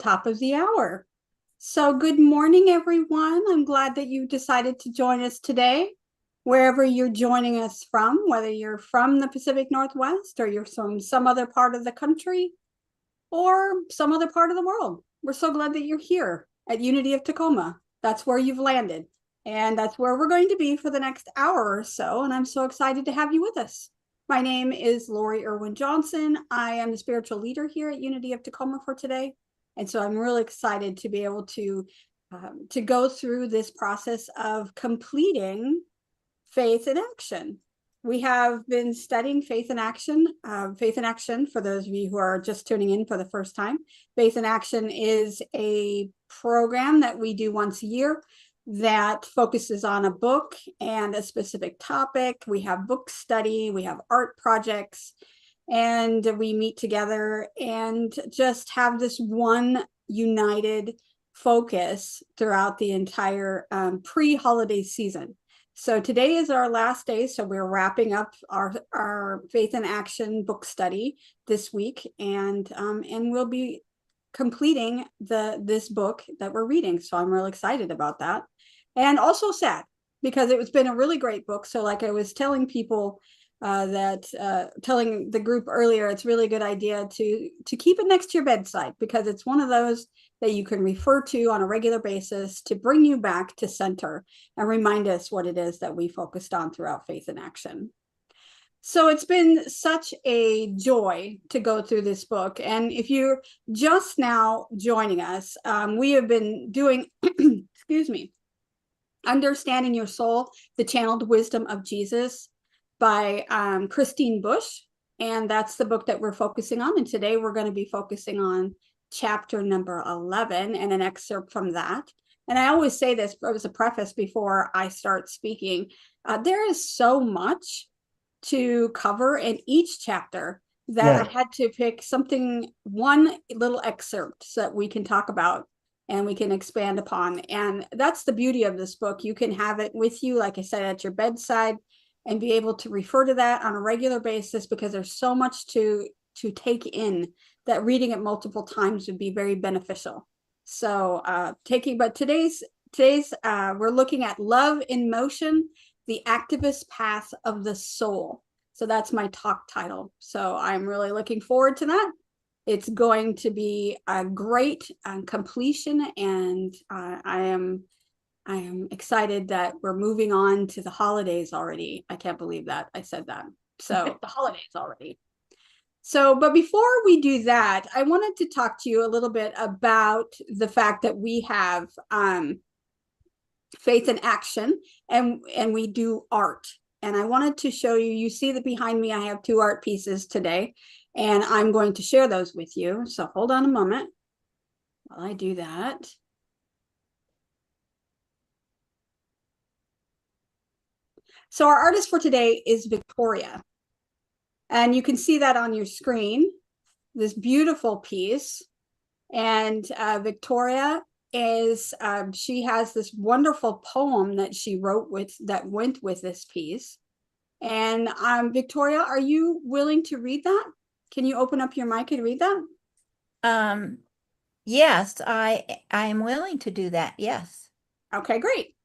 top of the hour. So good morning, everyone. I'm glad that you decided to join us today, wherever you're joining us from, whether you're from the Pacific Northwest or you're from some other part of the country or some other part of the world. We're so glad that you're here at Unity of Tacoma. That's where you've landed. And that's where we're going to be for the next hour or so. And I'm so excited to have you with us. My name is Lori Irwin Johnson. I am the spiritual leader here at Unity of Tacoma for today. And so I'm really excited to be able to go through this process of completing Faith in Action. We have been studying Faith in Action. Faith in Action, for those of you who are just tuning in for the first time, Faith in Action is a program that we do once a year that focuses on a book and a specific topic. We have book study, we have art projects, and we meet together and just have this one united focus throughout the entire pre-holiday season. So today is our last day, so we're wrapping up our Faith in Action book study this week, and we'll be completing this book that we're reading. So I'm really excited about that, and also sad because it's been a really great book. So like I was telling people telling the group earlier, it's really a good idea to keep it next to your bedside, because it's one of those that you can refer to on a regular basis to bring you back to center and remind us what it is that we focused on throughout Faith in Action. So it's been such a joy to go through this book. And if you're just now joining us, we have been doing, excuse me, Understanding Your Soul, the Channeled Wisdom of Jesus by Christine Bush. And that's the book that we're focusing on. And today we're going to be focusing on chapter number 11 and an excerpt from that. And I always say this as a preface before I start speaking. There is so much to cover in each chapter that I had to pick one little excerpt so that we can talk about and we can expand upon. And that's the beauty of this book. You can have it with you, like I said, at your bedside, and be able to refer to that on a regular basis, because there's so much to take in that reading it multiple times would be very beneficial. So today's we're looking at Love in Motion, the Activist Path of the Soul. So that's my talk title. So I'm really looking forward to that. It's going to be a great completion, and I am excited that we're moving on to the holidays already. I can't believe that I said that. So the holidays already. So, but before we do that, I wanted to talk to you a little bit about the fact that we have Faith in Action, and we do art. And I wanted to show you, you see that behind me, I have two art pieces today, and I'm going to share those with you. So hold on a moment while I do that. So our artist for today is Victoria. And you can see that on your screen, this beautiful piece. And Victoria is, she has this wonderful poem that she wrote that went with this piece. And Victoria, are you willing to read that? Can you open up your mic and read that? Yes, I am willing to do that. Yes. Okay, great.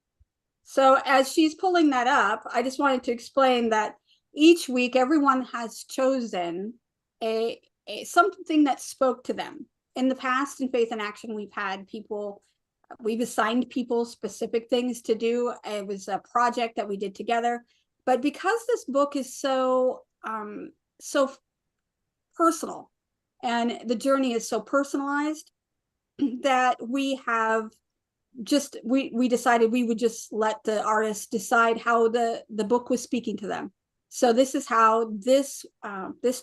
So as she's pulling that up, I just wanted to explain that each week everyone has chosen something that spoke to them. In the past, in Faith in Action, we've assigned people specific things to do. It was a project that we did together. But because this book is so personal, and the journey is so personalized, that we decided we would just let the artist decide how the book was speaking to them. So this is how this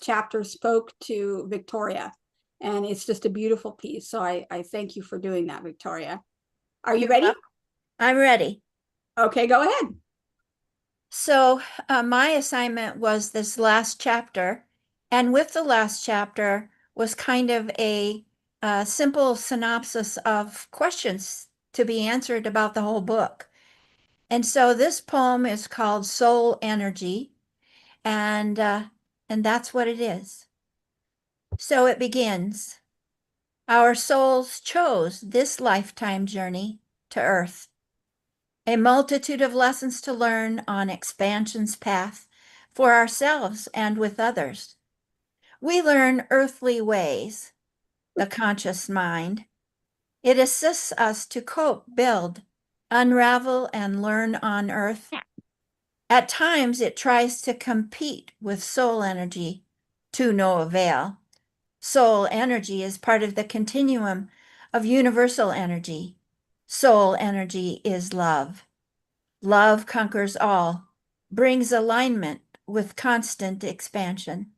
chapter spoke to Victoria, and it's just a beautiful piece. So I thank you for doing that, Victoria. Are you ready? I'm ready. Okay, go ahead. So my assignment was this last chapter, and with the last chapter was kind of a simple synopsis of questions to be answered about the whole book. And so this poem is called Soul Energy, and that's what it is. So it begins. Our souls chose this lifetime journey to Earth, a multitude of lessons to learn on expansion's path for ourselves and with others. We learn earthly ways, the conscious mind. It assists us to cope, build, unravel, and learn on Earth. At times, it tries to compete with soul energy to no avail. Soul energy is part of the continuum of universal energy. Soul energy is love. Love conquers all, brings alignment with constant expansion.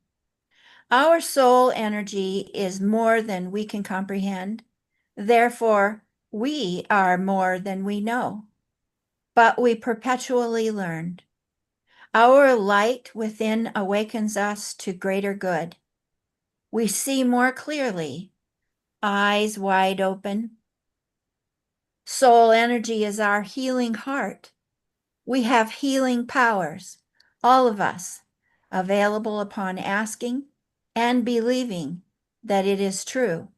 Our soul energy is more than we can comprehend. Therefore, we are more than we know. But we perpetually learn. Our light within awakens us to greater good. We see more clearly, eyes wide open. Soul energy is our healing heart. We have healing powers, all of us, available upon asking and believing that it is true.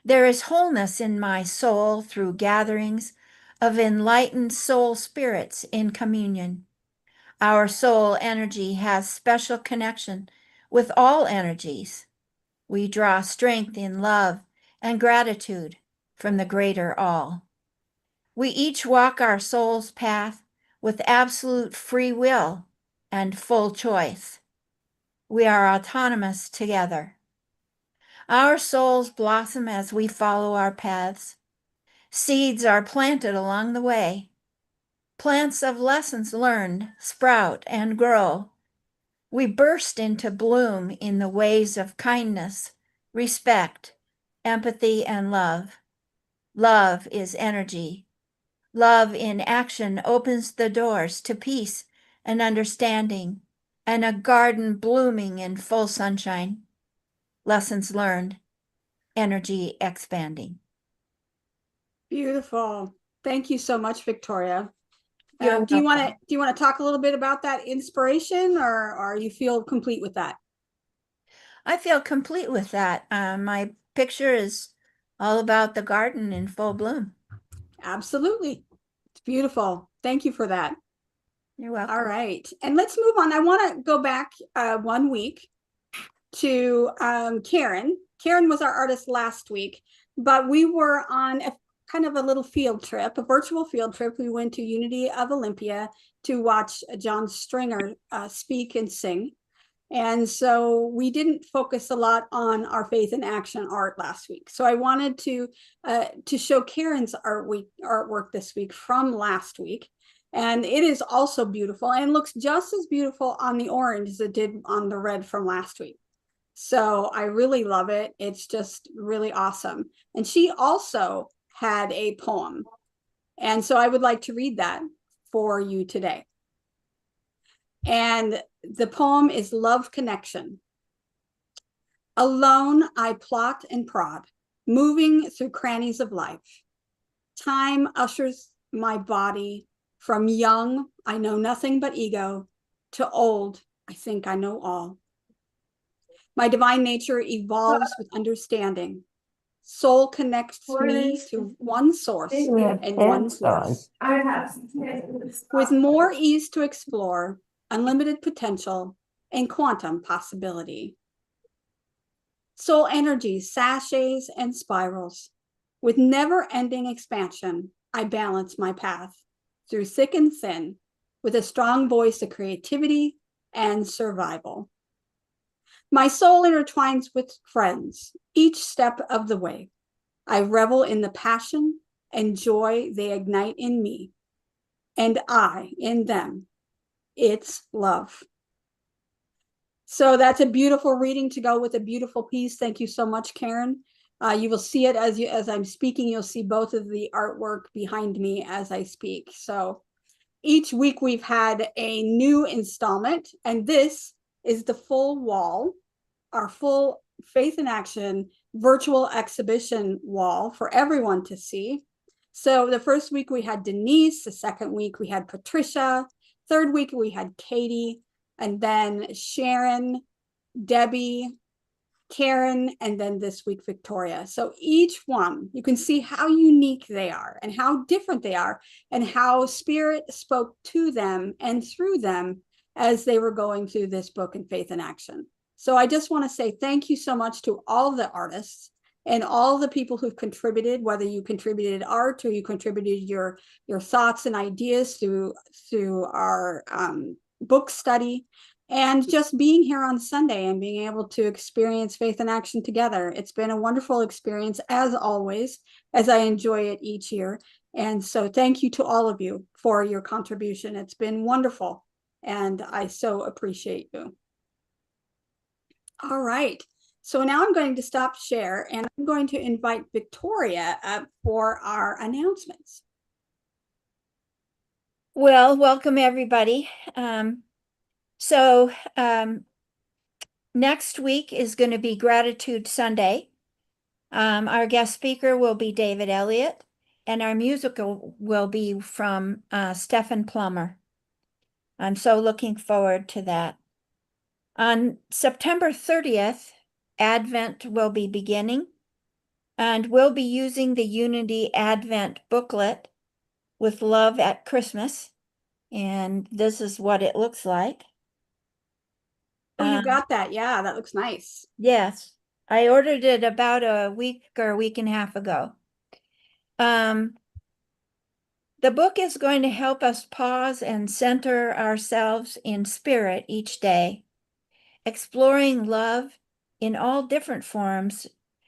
There is wholeness in my soul through gatherings of enlightened soul spirits in communion. Our soul energy has special connection with all energies. We draw strength in love and gratitude from the greater all. We each walk our soul's path with absolute free will and full choice. We are autonomous together. Our souls blossom as we follow our paths. Seeds are planted along the way. Plants of lessons learned sprout and grow. We burst into bloom in the ways of kindness, respect, empathy, and love. Love is energy. Love in action opens the doors to peace and understanding, and a garden blooming in full sunshine. Lessons learned, energy expanding. Beautiful. Thank you so much, Victoria. You're Do you want welcome. to talk a little bit about that inspiration, or you feel complete with that? I feel complete with that. My picture is all about the garden in full bloom. Absolutely. It's beautiful. Thank you for that. You're welcome. All right. And let's move on. I want to go back 1 week to Karen. Karen was our artist last week, but we were on a kind of a little field trip, a virtual field trip. We went to Unity of Olympia to watch John Stringer speak and sing. And so we didn't focus a lot on our faith in action art last week. So I wanted to show Karen's artwork this week from last week. And it is also beautiful and looks just as beautiful on the orange as it did on the red from last week. So I really love it. It's just really awesome. And she also had a poem. And so I would like to read that for you today. And the poem is Love Connection. Alone, I plot and prod, moving through crannies of life. Time ushers my body from young, I know nothing but ego, to old, I think I know all. My divine nature evolves with understanding. Soul connects me to one source and one force. With more ease to explore, unlimited potential, and quantum possibility. Soul energy sachets and spirals. With never-ending expansion, I balance my path through thick and thin with a strong voice of creativity and survival. My soul intertwines with friends each step of the way. I revel in the passion and joy they ignite in me, and I in them. It's love. So that's a beautiful reading to go with a beautiful piece. Thank you so much, Karen. You will see it as I'm speaking. You'll see both of the artwork behind me as I speak. So each week we've had a new installment, and this is the full wall, our full Faith in Action virtual exhibition wall for everyone to see. So the first week we had Denise, the second week we had Patricia, third week we had Katie, and then Sharon, Debbie, Karen, and then this week, Victoria. So each one, you can see how unique they are and how different they are and how Spirit spoke to them and through them as they were going through this book in Faith in Action. So I just want to say thank you so much to all the artists and all the people who've contributed, whether you contributed art or you contributed your thoughts and ideas through our book study, and just being here on Sunday and being able to experience Faith in Action together. It's been a wonderful experience, as always, as I enjoy it each year. And so thank you to all of you for your contribution. It's been wonderful, and I so appreciate you. All right. So now I'm going to stop share, and I'm going to invite Victoria up for our announcements. Well, welcome everybody. Next week is going to be Gratitude Sunday. Our guest speaker will be David Elliott, and our musical will be from Stephen Plummer. I'm so looking forward to that. On September 30th, Advent will be beginning, and we'll be using the Unity Advent booklet with Love at Christmas, and this is what it looks like. Oh, you got that. Yeah, that looks nice. Yes, I ordered it about a week or a week and a half ago. The book is going to help us pause and center ourselves in spirit each day. Exploring love in all different forms,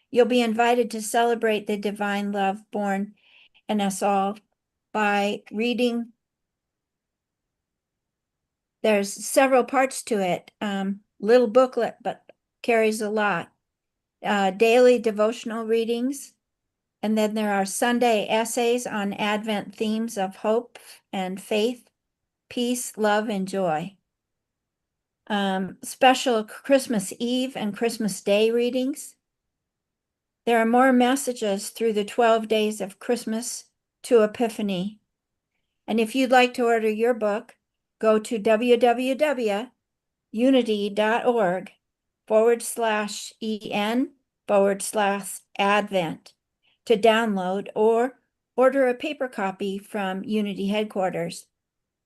you'll be invited to celebrate the divine love born in us all by reading. There's several parts to it, little booklet, but carries a lot. Daily devotional readings, and then there are Sunday essays on Advent themes of hope and faith, peace, love, and joy. Special Christmas Eve and Christmas Day readings. There are more messages through the 12 days of Christmas to Epiphany. And if you'd like to order your book, go to www.unity.org/en/Advent to download or order a paper copy from Unity headquarters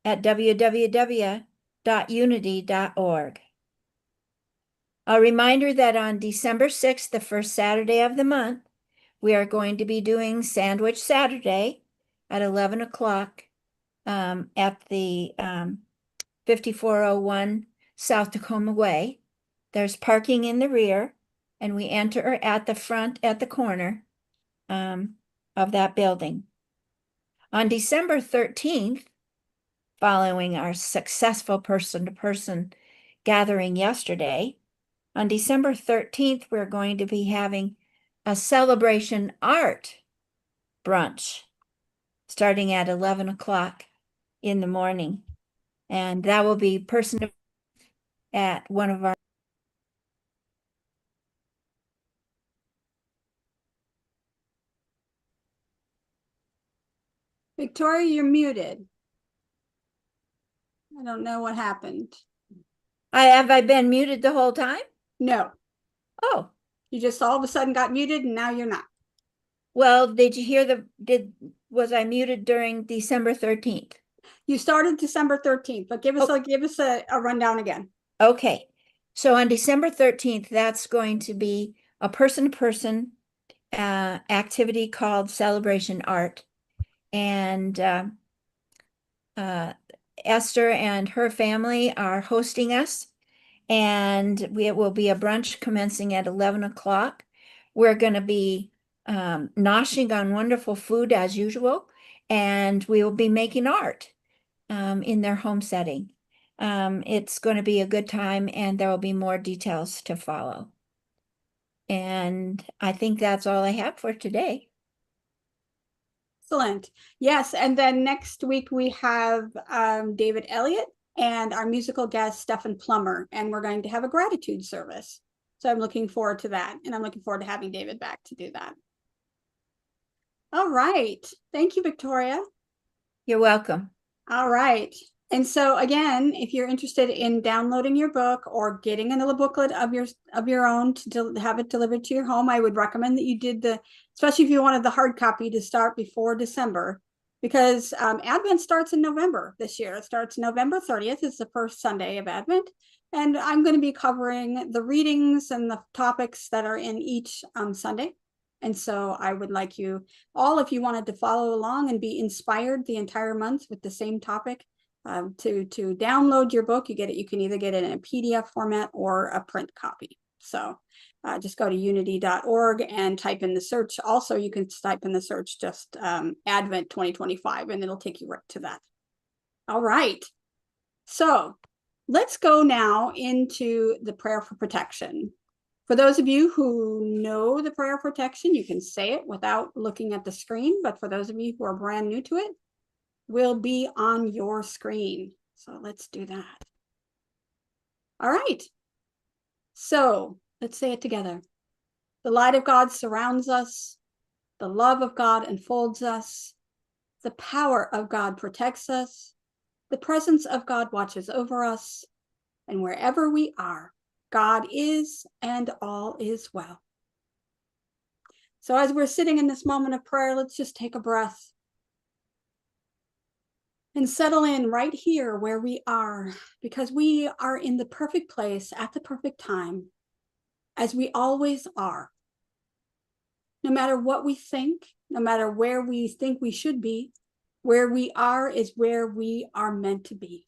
at www.unity.org. A reminder that on December 6th, the first Saturday of the month, we are going to be doing Sandwich Saturday at 11 o'clock at the 5401 South Tacoma Way. There's parking in the rear, and we enter at the front at the corner of that building. On December 13th, following our successful person-to-person gathering yesterday, on December 13th, we're going to be having a celebration art brunch starting at 11 o'clock in the morning. And that will be person at one of our. Victoria, you're muted. I don't know what happened. Have I been muted the whole time? No. Oh. You just all of a sudden got muted and now you're not. Well, did you hear was I muted during December 13th? You started December 13th, but give us a rundown again. Okay. So on December 13th, that's going to be a person-to-person activity called Celebration Art. And Esther and her family are hosting us, and it will be a brunch commencing at 11 o'clock. We're going to be noshing on wonderful food as usual, and we will be making art in their home setting. It's going to be a good time, and there will be more details to follow. And I think that's all I have for today. Excellent. Yes, and then next week we have David Elliott and our musical guest, Stephen Plummer, and we're going to have a gratitude service. So I'm looking forward to that, and I'm looking forward to having David back to do that. All right. Thank you, Victoria. You're welcome. All right. And so again, if you're interested in downloading your book or getting a little booklet of your own to have it delivered to your home, I would recommend that you did especially if you wanted the hard copy to start before December, because Advent starts in November this year. It starts November 30th. It's the first Sunday of Advent. And I'm going to be covering the readings and the topics that are in each Sunday. And so I would like you all, if you wanted to follow along and be inspired the entire month with the same topic, to download your book, you can either get it in a PDF format or a print copy. So just go to unity.org and type in the search. Also, you can type in the search just Advent 2025, and it'll take you right to that. All right. So let's go now into the prayer for protection. For those of you who know the prayer of protection, you can say it without looking at the screen. But for those of you who are brand new to it, will be on your screen. So let's do that. All right. So let's say it together. The light of God surrounds us. The love of God enfolds us. The power of God protects us. The presence of God watches over us. And wherever we are, God is, and all is well. So as we're sitting in this moment of prayer, let's just take a breath and settle in right here where we are, because we are in the perfect place at the perfect time, as we always are. No matter what we think, no matter where we think we should be, where we are is where we are meant to be.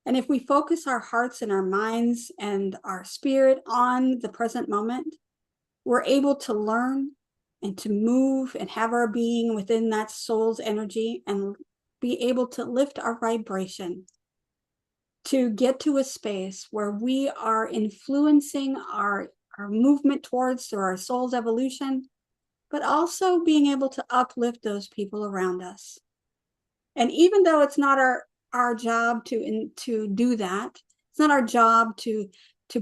And if we focus our hearts and our minds and our spirit on the present moment, we're able to learn and to move and have our being within that soul's energy and be able to lift our vibration to get to a space where we are influencing our movement towards through our soul's evolution, but also being able to uplift those people around us. And even though it's not our job to do that, it's not our job to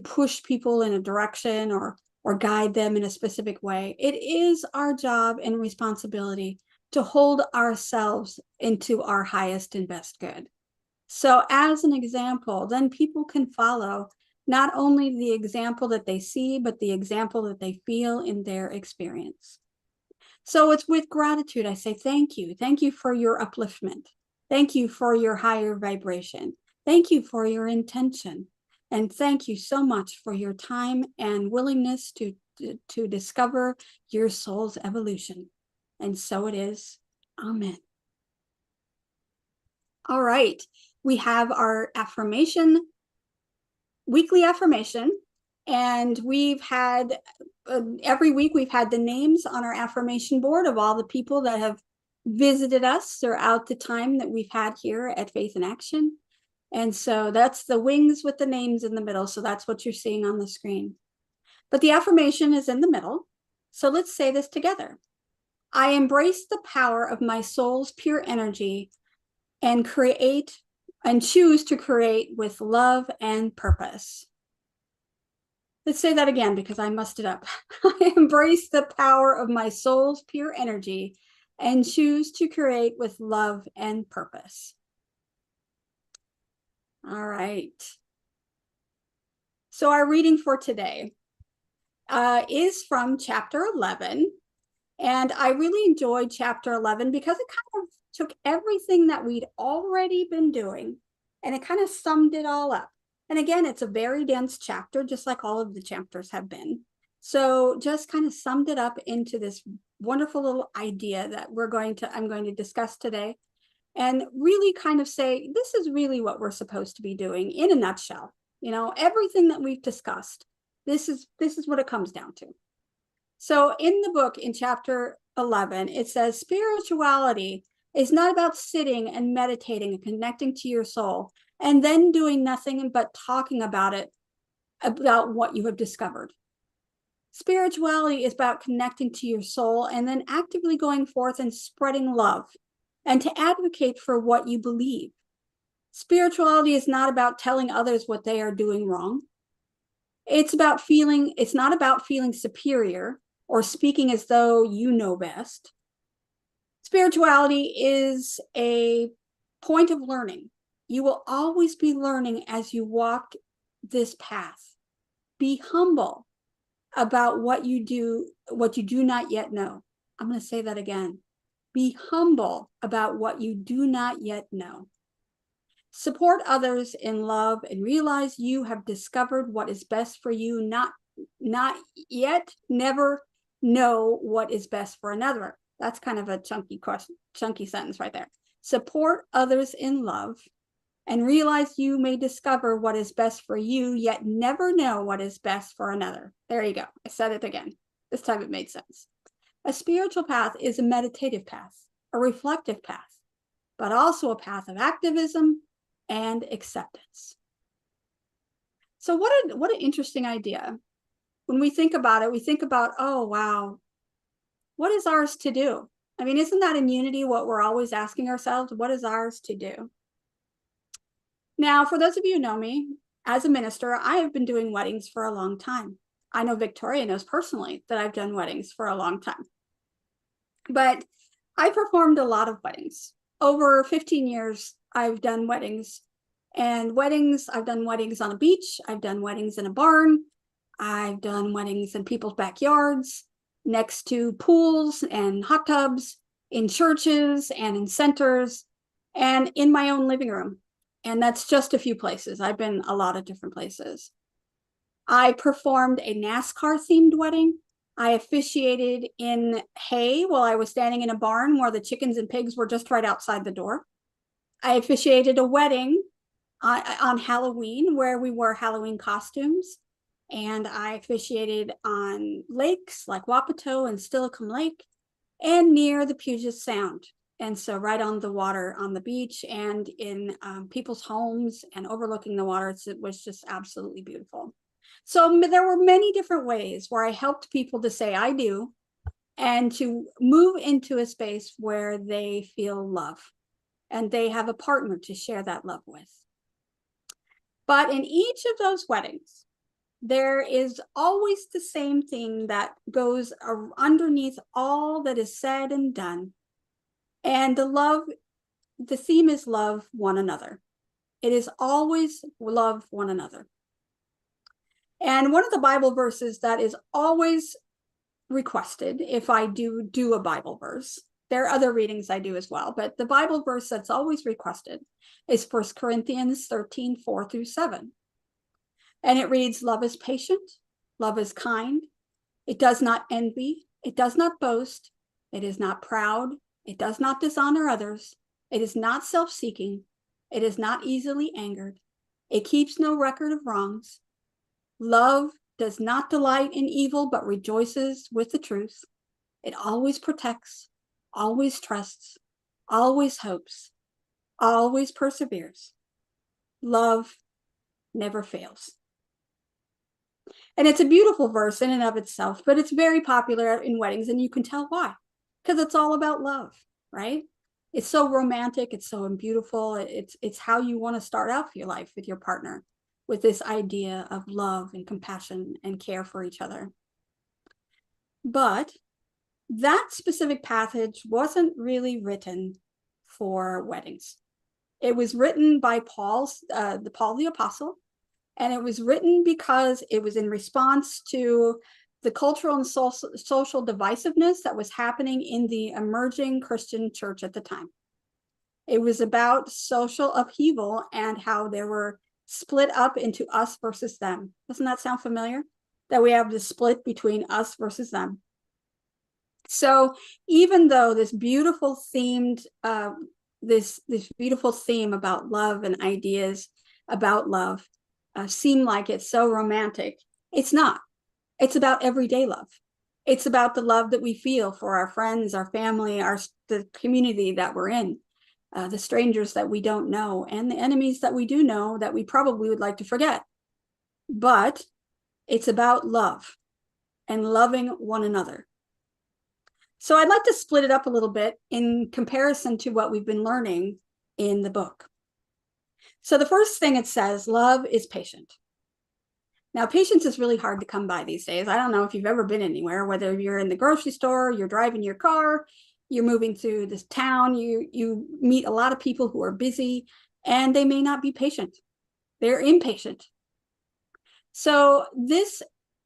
push people in a direction or guide them in a specific way. It is our job and responsibility to hold ourselves into our highest and best good. So as an example, then people can follow not only the example that they see, but the example that they feel in their experience. So it's with gratitude I say thank you. Thank you for your upliftment. Thank you for your higher vibration. Thank you for your intention. And thank you so much for your time and willingness to discover your soul's evolution. And so it is. Amen. All right. We have our affirmation, weekly affirmation. And we've had, every week we've had the names on our affirmation board of all the people that have visited us throughout the time that we've had here at Faith in Action. And so that's the wings with the names in the middle. So that's what you're seeing on the screen. But the affirmation is in the middle. So let's say this together. I embrace the power of my soul's pure energy and choose to create with love and purpose. Let's say that again because I mussed it up. I embrace the power of my soul's pure energy and choose to create with love and purpose. All right. So our reading for today is from chapter 11. And I really enjoyed chapter 11 because it kind of took everything that we'd already been doing and it kind of summed it all up. And again, it's a very dense chapter, just like all of the chapters have been. So just kind of summed it up into this wonderful little idea that I'm going to discuss today, and really kind of say, this is really what we're supposed to be doing in a nutshell. You know, everything that we've discussed, this is what it comes down to. So in the book, in chapter 11, it says, spirituality is not about sitting and meditating and connecting to your soul and then doing nothing but talking about what you have discovered. Spirituality is about connecting to your soul and then actively going forth and spreading love and to advocate for what you believe. Spirituality is not about telling others what they are doing wrong. It's not about feeling superior or speaking as though you know best. Spirituality is a point of learning. You will always be learning as you walk this path. Be humble about what you do not yet know. I'm going to say that again. Be humble about what you do not yet know. Support others in love and realize you have discovered what is best for you, not yet, never know what is best for another. That's kind of a chunky sentence right there. Support others in love and realize you may discover what is best for you, yet never know what is best for another. There you go. I said it again. This time it made sense. A spiritual path is a meditative path, a reflective path, but also a path of activism and acceptance. So what an interesting idea. When we think about it, we think about, oh, wow, what is ours to do? I mean, isn't that in unity what we're always asking ourselves? What is ours to do? Now, for those of you who know me, as a minister, I have been doing weddings for a long time. I know Victoria knows personally that I've done weddings for a long time. But I performed a lot of weddings. Over 15 years, I've done weddings. And weddings, I've done weddings on a beach. I've done weddings in a barn. I've done weddings in people's backyards, next to pools and hot tubs, in churches and in centers, and in my own living room. And that's just a few places. I've been a lot of different places. I performed a NASCAR themed wedding. I officiated in hay while I was standing in a barn where the chickens and pigs were just right outside the door. I officiated a wedding on Halloween where we wore Halloween costumes. And I officiated on lakes like Wapato and Stillicum Lake and near the Puget Sound. And so right on the water on the beach and in people's homes and overlooking the water, it was just absolutely beautiful. So there were many different ways where I helped people to say I do and to move into a space where they feel love and they have a partner to share that love with. But in each of those weddings, there is always the same thing that goes underneath all that is said and done. And the theme is love one another. It is always love one another. And one of the Bible verses that is always requested, if I do a Bible verse, there are other readings I do as well, but the Bible verse that's always requested is 1 Corinthians 13, 4-7. And it reads, love is patient, love is kind, it does not envy, it does not boast, it is not proud, it does not dishonor others, it is not self-seeking, it is not easily angered, it keeps no record of wrongs. Love does not delight in evil, but rejoices with the truth. It always protects, always trusts, always hopes, always perseveres. Love never fails. And it's a beautiful verse in and of itself, but it's very popular in weddings, and you can tell why. Because it's all about love, right? It's so romantic, it's so beautiful. It's how you want to start out your life with your partner, with this idea of love and compassion and care for each other. But that specific passage wasn't really written for weddings. It was written by Paul the Apostle, and it was written because it was in response to the cultural and social divisiveness that was happening in the emerging Christian church at the time. It was about social upheaval and how there were split up into us versus them. Doesn't that sound familiar? That we have the split between us versus them. So even though this beautiful themed, this beautiful theme about love and ideas about love seem like it's so romantic, it's not. It's about everyday love. It's about the love that we feel for our friends, our family, the community that we're in, the strangers that we don't know, and the enemies that we do know that we probably would like to forget. But it's about love and loving one another. So I'd like to split it up a little bit in comparison to what we've been learning in the book. So the first thing it says, love is patient. Now, patience is really hard to come by these days. I don't know if you've ever been anywhere, whether you're in the grocery store, you're driving your car, You're moving through this town, you meet a lot of people who are busy, and they may not be patient. They're impatient. So this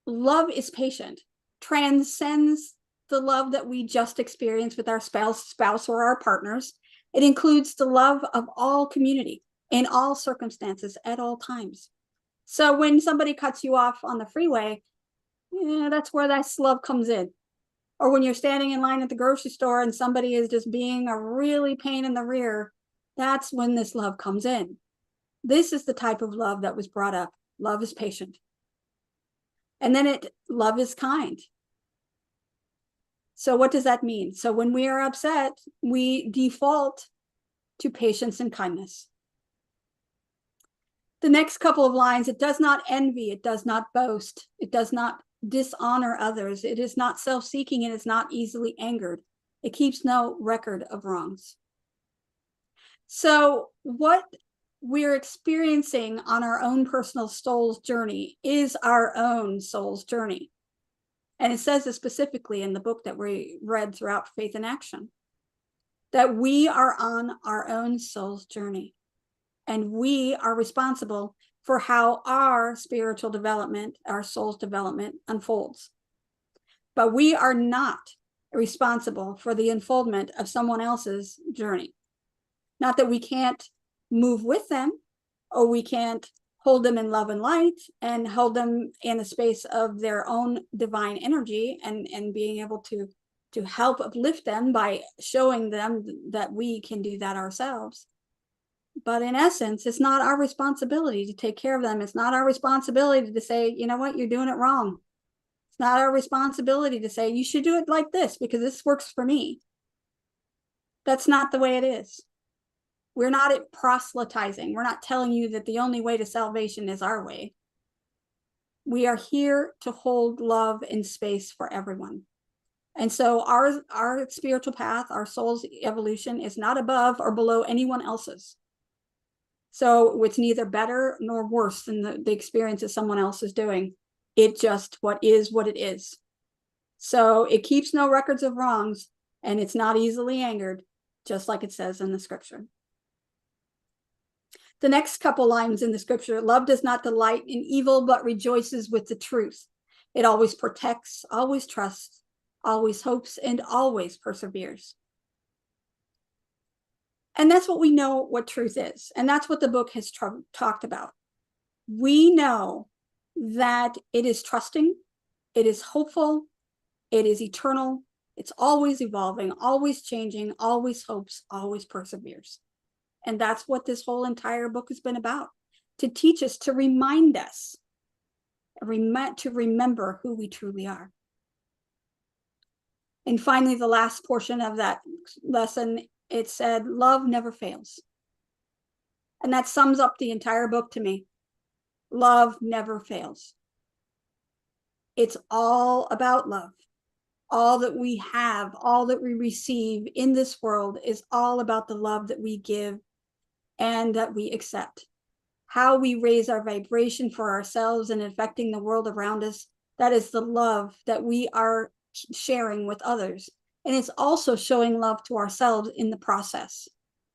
love is patient transcends the love that we just experienced with our spouse or our partners. It includes the love of all community in all circumstances at all times. So when somebody cuts you off on the freeway, that's where that love comes in. Or when you're standing in line at the grocery store and somebody is just being a really pain in the rear, that's when this love comes in. This is the type of love that was brought up. Love is patient. And then love is kind. So what does that mean? So when we are upset, we default to patience and kindness. The next couple of lines, it does not envy, it does not boast, it does not dishonor others, it is not self-seeking, and it's not easily angered. It keeps no record of wrongs. So what we're experiencing on our own personal soul's journey is our own soul's journey. And it says this specifically in the book that we read throughout Faith in Action, that we are on our own soul's journey. And we are responsible for how our spiritual development, our soul's development unfolds. But we are not responsible for the unfoldment of someone else's journey. Not that we can't move with them, or we can't hold them in love and light and hold them in a space of their own divine energy and being able to help uplift them by showing them that we can do that ourselves. But in essence, it's not our responsibility to take care of them. It's not our responsibility to say, you know what, you're doing it wrong. It's not our responsibility to say, you should do it like this because this works for me. That's not the way it is. We're not proselytizing. We're not telling you that the only way to salvation is our way. We are here to hold love in space for everyone. And so our spiritual path, our soul's evolution is not above or below anyone else's. So it's neither better nor worse than the experience that someone else is doing. It just what it is. So it keeps no records of wrongs, and it's not easily angered, just like it says in the scripture. The next couple lines in the scripture, love does not delight in evil, but rejoices with the truth. It always protects, always trusts, always hopes, and always perseveres. And that's what we know what truth is. And that's what the book has talked about. We know that it is trusting, it is hopeful, it is eternal, it's always evolving, always changing, always hopes, always perseveres. And that's what this whole entire book has been about, to teach us, to remind us, to remember who we truly are. And finally, the last portion of that lesson, it said, love never fails. And that sums up the entire book to me. Love never fails. It's all about love. All that we have, all that we receive in this world is all about the love that we give and that we accept. How we raise our vibration for ourselves and affecting the world around us, that is the love that we are sharing with others. And it's also showing love to ourselves in the process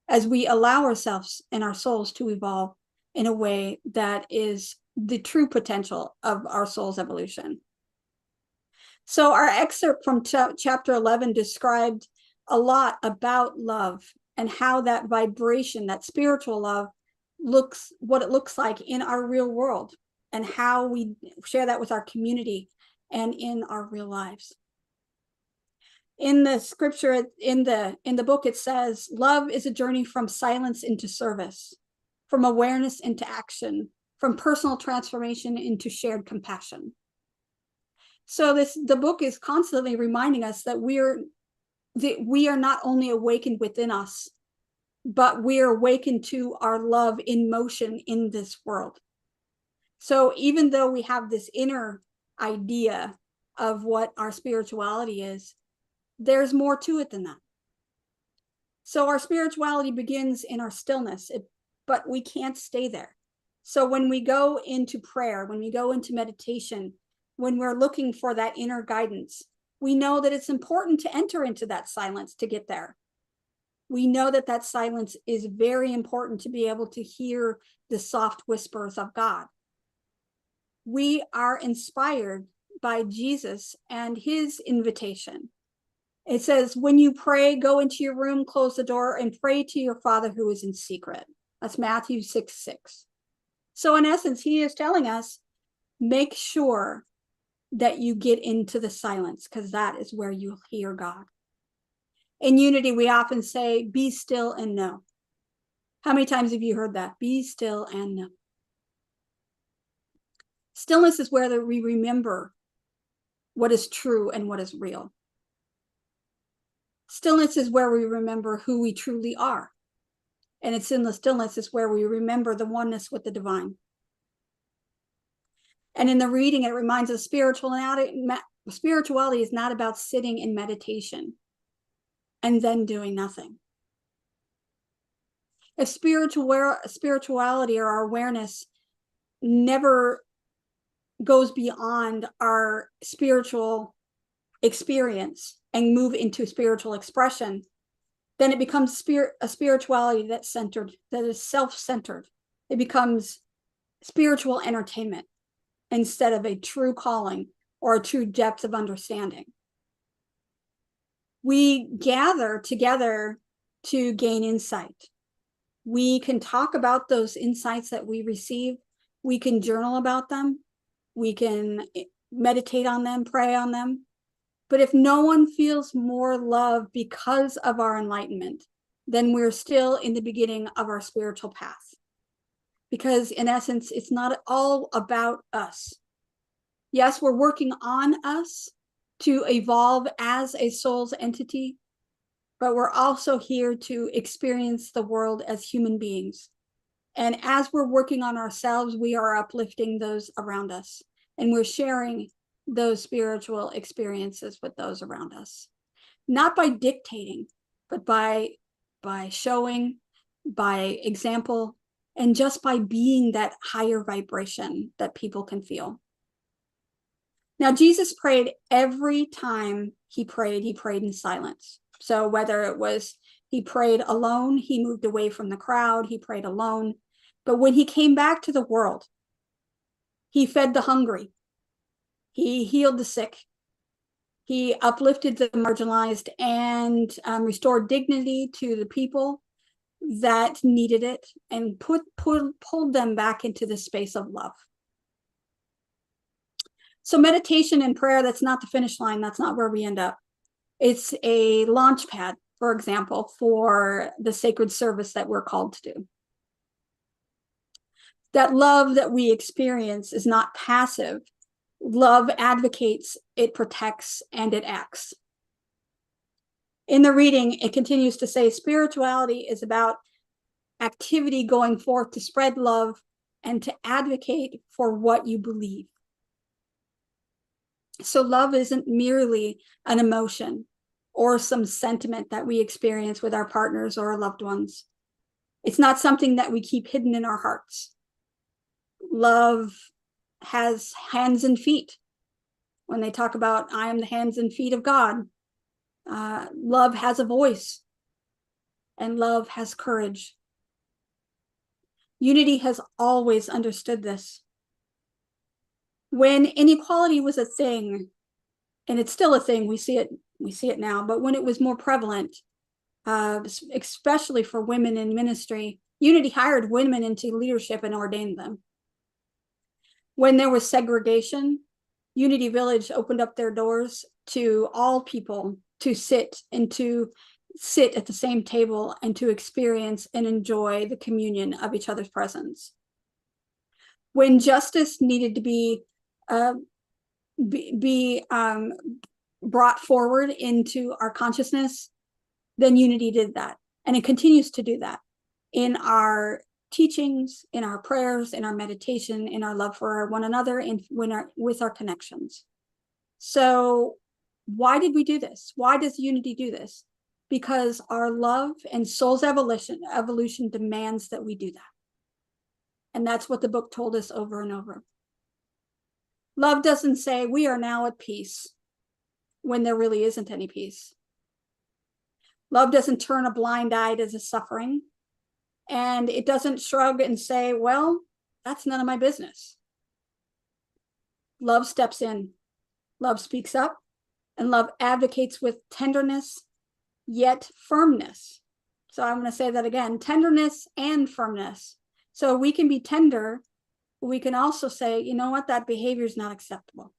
as we allow ourselves and our souls to evolve in a way that is the true potential of our soul's evolution. So our excerpt from chapter 11 described a lot about love and how that vibration, that spiritual love, what it looks like in our real world, and how we share that with our community and in our real lives. In the scripture, in the book, it says, love is a journey from silence into service, from awareness into action, from personal transformation into shared compassion. So the book is constantly reminding us that we are not only awakened within us, but we are awakened to our love in motion in this world. So even though we have this inner idea of what our spirituality is, there's more to it than that. So our spirituality begins in our stillness, but we can't stay there. So when we go into prayer, when we go into meditation, when we're looking for that inner guidance, We know that it's important to enter into that silence to get there. We know that that silence is very important to be able to hear the soft whispers of God. We are inspired by Jesus and his invitation. It says, when you pray, go into your room, close the door, and pray to your Father who is in secret. That's Matthew 6:6. So in essence, he is telling us, make sure that you get into the silence, because that is where you'll hear God. In Unity, we often say, be still and know. How many times have you heard that? Be still and know. Stillness is where we remember what is true and what is real. Stillness is where we remember who we truly are. And it's in the stillness is where we remember the oneness with the divine. And in the reading, it reminds us spirituality is not about sitting in meditation and then doing nothing. If spirituality or our awareness never goes beyond our spiritual experience and move into spiritual expression, then it becomes a spirituality that's centered, that is self-centered. It becomes spiritual entertainment instead of a true calling or a true depth of understanding. We gather together to gain insight. We can talk about those insights that we receive. We can journal about them. We can meditate on them, pray on them. But if no one feels more love because of our enlightenment, then we're still in the beginning of our spiritual path. Because in essence, it's not all about us. Yes, we're working on us to evolve as a soul's entity, but we're also here to experience the world as human beings. And as we're working on ourselves, we are uplifting those around us, and we're sharing those spiritual experiences with those around us, not by dictating, but by showing, by example, and just by being that higher vibration that people can feel. Now, Jesus prayed every time he prayed in silence. So whether it was he prayed alone, he moved away from the crowd, he prayed alone. But when he came back to the world, he fed the hungry, he healed the sick, he uplifted the marginalized, and restored dignity to the people that needed it, and pulled them back into the space of love. So meditation and prayer, that's not the finish line. That's not where we end up. It's a launch pad, for example, for the sacred service that we're called to do. That love that we experience is not passive. Love advocates, it protects, and it acts. In the reading, it continues to say spirituality is about activity going forth to spread love and to advocate for what you believe. So love isn't merely an emotion or some sentiment that we experience with our partners or our loved ones. It's not something that we keep hidden in our hearts. Love has hands and feet. When they talk about, I am the hands and feet of God, love has a voice, and love has courage. Unity has always understood this. When inequality was a thing, and it's still a thing, we see it now, but when it was more prevalent, especially for women in ministry, Unity hired women into leadership and ordained them. When there was segregation, Unity Village opened up their doors to all people to sit at the same table and to experience and enjoy the communion of each other's presence. When justice needed to be brought forward into our consciousness, then Unity did that, and it continues to do that in our teachings, in our prayers, in our meditation, in our love for one another, and with our connections. So why did we do this? Why does Unity do this? Because our love and soul's evolution demands that we do that. And that's what the book told us over and over. Love doesn't say we are now at peace. when there really isn't any peace. Love doesn't turn a blind eye to the suffering, and it doesn't shrug and say, well, that's none of my business. Love steps in, love speaks up, and love advocates with tenderness, yet firmness. So I'm going to say that again, tenderness and firmness. So we can be tender. We can also say, you know what, that behavior is not acceptable.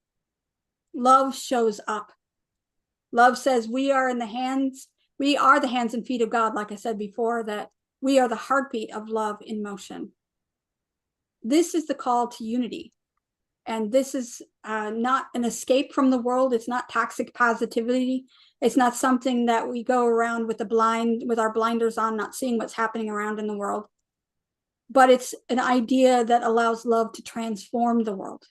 Love shows up. Love says we are the hands and feet of God, like I said before, that we are the heartbeat of love in motion. This is the call to unity. And this is not an escape from the world. It's not toxic positivity. It's not something that we go around with our blinders on, not seeing what's happening around in the world. But it's an idea that allows love to transform the world.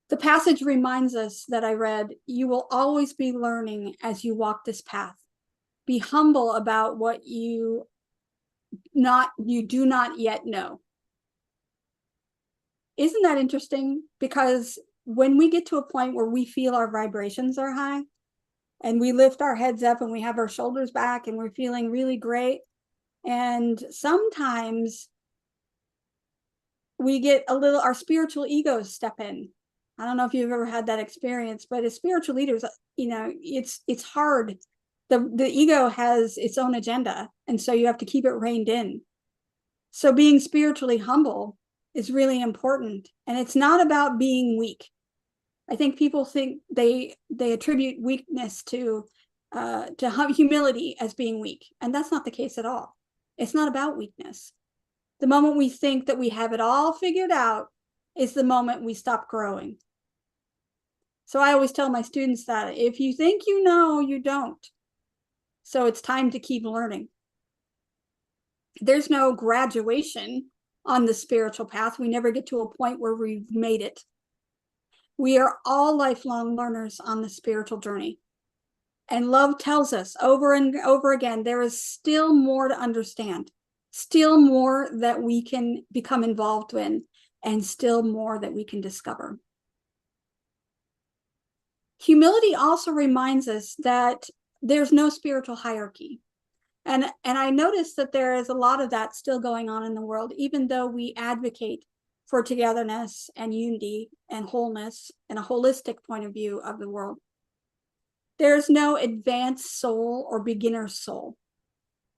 The passage reminds us that I read, you will always be learning as you walk this path. Be humble about what you do not yet know. Isn't that interesting? Because when we get to a point where we feel our vibrations are high and we lift our heads up and we have our shoulders back and we're feeling really great, and sometimes we get our spiritual egos step in. I don't know if you've ever had that experience, but as spiritual leaders, it's hard. The ego has its own agenda, and so you have to keep it reined in. So being spiritually humble is really important, and it's not about being weak. I think people think they attribute weakness to humility as being weak, and that's not the case at all. It's not about weakness. The moment we think that we have it all figured out is the moment we stop growing. So I always tell my students that if you think you know, you don't. So it's time to keep learning. There's no graduation on the spiritual path. We never get to a point where we've made it. We are all lifelong learners on the spiritual journey. And love tells us over and over again, there is still more to understand, still more that we can become involved in, and still more that we can discover. Humility also reminds us that there's no spiritual hierarchy. And I notice that there is a lot of that still going on in the world, even though we advocate for togetherness and unity and wholeness and a holistic point of view of the world. There's no advanced soul or beginner soul.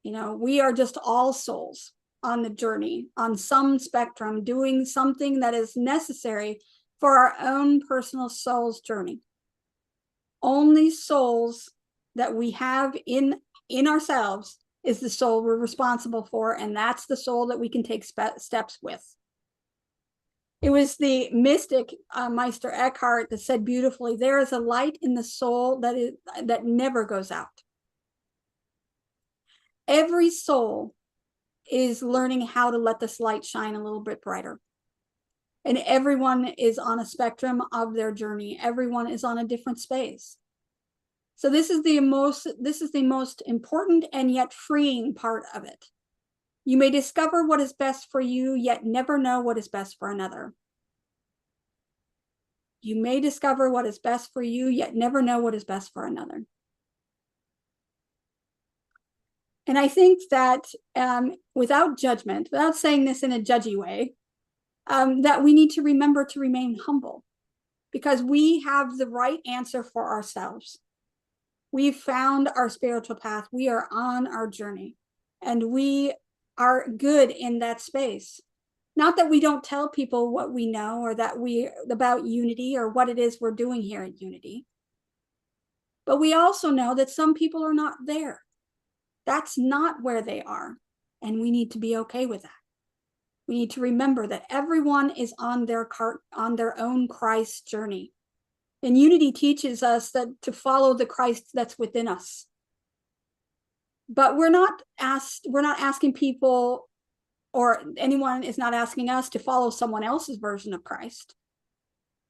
We are just all souls on the journey, on some spectrum, doing something that is necessary for our own personal soul's journey. Only souls that we have in ourselves is the soul we're responsible for, and that's the soul that we can take steps with. It was the mystic Meister Eckhart that said beautifully, there is a light in the soul that never goes out. Every soul is learning how to let this light shine a little bit brighter. And everyone is on a spectrum of their journey. Everyone is on a different space. So this is the most important and yet freeing part of it. You may discover what is best for you, yet never know what is best for another. You may discover what is best for you, yet never know what is best for another. And I think that without judgment, without saying this in a judgy way, that we need to remember to remain humble, because we have the right answer for ourselves. We've found our spiritual path. We are on our journey, and we are good in that space. Not that we don't tell people what we know or about unity or what it is we're doing here at Unity, but we also know that some people are not there. That's not where they are, and we need to be okay with that. We need to remember that everyone is on their own Christ journey. And Unity teaches us that to follow the Christ that's within us. But we're not asking people, or anyone is not asking us to follow someone else's version of Christ,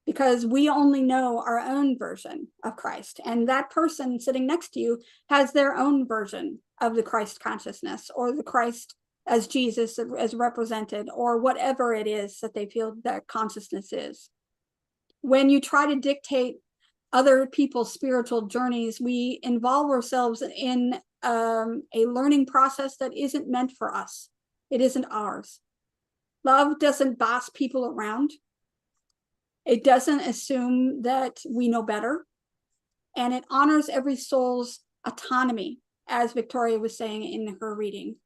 because we only know our own version of Christ. And that person sitting next to you has their own version of the Christ consciousness, or the Christ as Jesus as represented, or whatever it is that they feel that consciousness is. When you try to dictate other people's spiritual journeys, we involve ourselves in a learning process that isn't meant for us. It isn't ours. Love doesn't boss people around. It doesn't assume that we know better. And it honors every soul's autonomy, as Victoria was saying in her reading,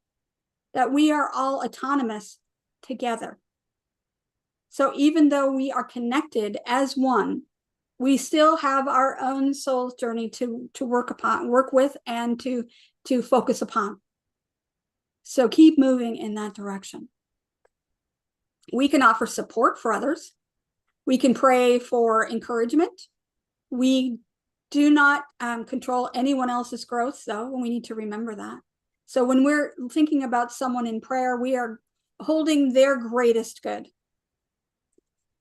that we are all autonomous together. So even though we are connected as one, we still have our own soul's journey to work with, and to focus upon. So keep moving in that direction. We can offer support for others. We can pray for encouragement. We do not control anyone else's growth, though, and we need to remember that. So when we're thinking about someone in prayer, we are holding their greatest good.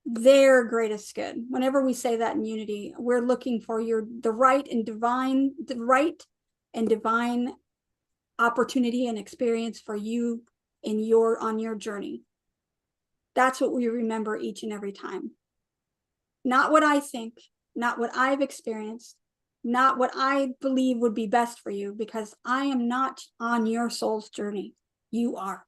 Their greatest good. Whenever we say that in unity, we're looking for the right and divine opportunity and experience for you on your journey. That's what we remember each and every time. Not what I think, not what I've experienced, not what I believe would be best for you, because I am not on your soul's journey. You are.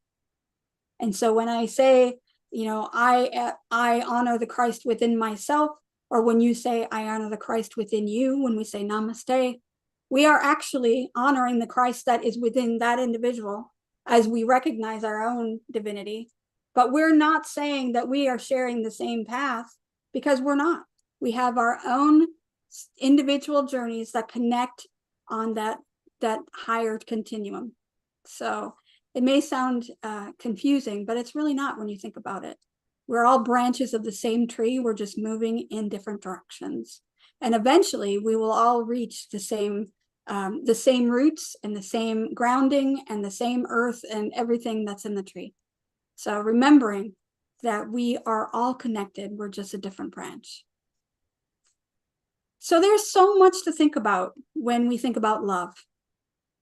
And so when I say, I honor the Christ within myself, or when you say I honor the Christ within you, when we say namaste, we are actually honoring the Christ that is within that individual as we recognize our own divinity. But we're not saying that we are sharing the same path, because we're not. We have our own individual journeys that connect on that higher continuum. So it may sound confusing, but it's really not when you think about it. We're all branches of the same tree. We're just moving in different directions. And eventually we will all reach the same roots and the same grounding and the same earth and everything that's in the tree. So remembering that we are all connected, we're just a different branch. So there's so much to think about when we think about love.